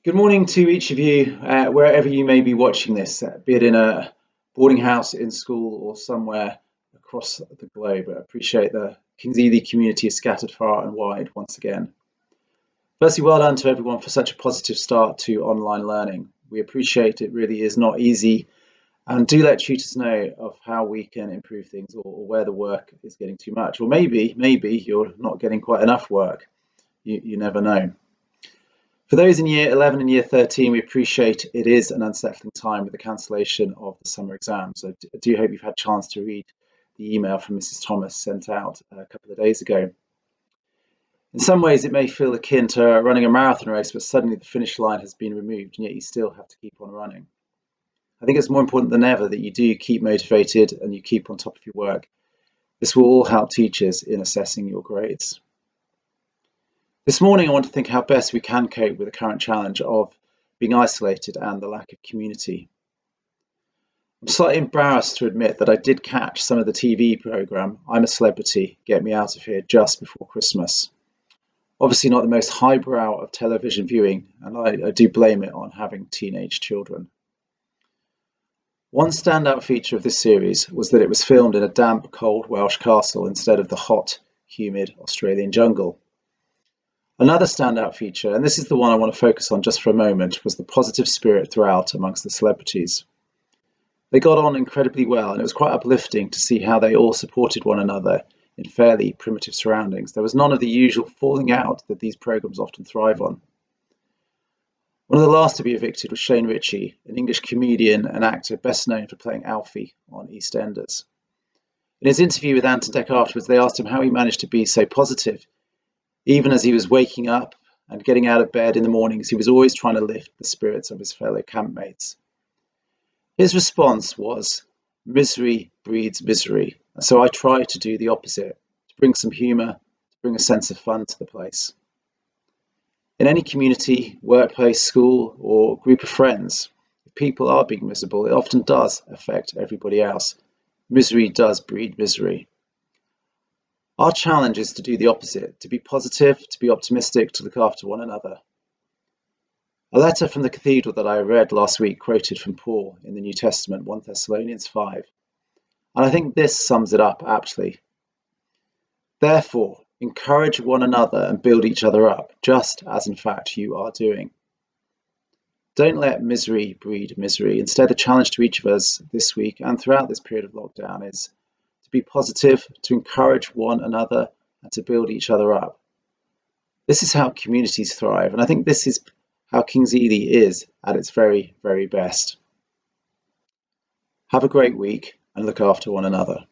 Good morning to each of you, wherever you may be watching this, be it in a boarding house, in school, or somewhere across the globe. I appreciate the Kings Ely community is scattered far and wide once again. Firstly, well done to everyone for such a positive start to online learning. We appreciate it really is not easy, and do let tutors know of how we can improve things or where the work is getting too much. Or maybe you're not getting quite enough work. You never know. For those in Year 11 and Year 13, we appreciate it is an unsettling time with the cancellation of the summer exams. I do hope you've had a chance to read the email from Mrs. Thomas sent out a couple of days ago. In some ways, it may feel akin to running a marathon race, but suddenly the finish line has been removed, and yet you still have to keep on running. I think it's more important than ever that you do keep motivated and you keep on top of your work. This will all help teachers in assessing your grades. This morning, I want to think how best we can cope with the current challenge of being isolated and the lack of community. I'm slightly embarrassed to admit that I did catch some of the TV programme I'm a Celebrity, Get Me Out of Here just before Christmas. Obviously not the most highbrow of television viewing, and I do blame it on having teenage children. One standout feature of this series was that it was filmed in a damp, cold Welsh castle instead of the hot, humid Australian jungle. Another standout feature, and this is the one I want to focus on just for a moment, was the positive spirit throughout amongst the celebrities. They got on incredibly well, and it was quite uplifting to see how they all supported one another in fairly primitive surroundings. There was none of the usual falling out that these programmes often thrive on. One of the last to be evicted was Shane Richie, an English comedian and actor best known for playing Alfie on EastEnders. In his interview with Ant and Dec afterwards, they asked him how he managed to be so positive. Even as he was waking up and getting out of bed in the mornings, he was always trying to lift the spirits of his fellow campmates. His response was, "Misery breeds misery." And so I try to do the opposite, to bring some humour, to bring a sense of fun to the place. In any community, workplace, school, or group of friends, if people are being miserable, it often does affect everybody else. Misery does breed misery. Our challenge is to do the opposite, to be positive, to be optimistic, to look after one another. A letter from the cathedral that I read last week quoted from Paul in the New Testament, 1 Thessalonians 5. And I think this sums it up aptly. Therefore, encourage one another and build each other up, just as in fact you are doing. Don't let misery breed misery. Instead, the challenge to each of us this week and throughout this period of lockdown is to be positive, to encourage one another, and to build each other up. This is how communities thrive, and I think this is how Kings Ely is at its very, very best. Have a great week and look after one another.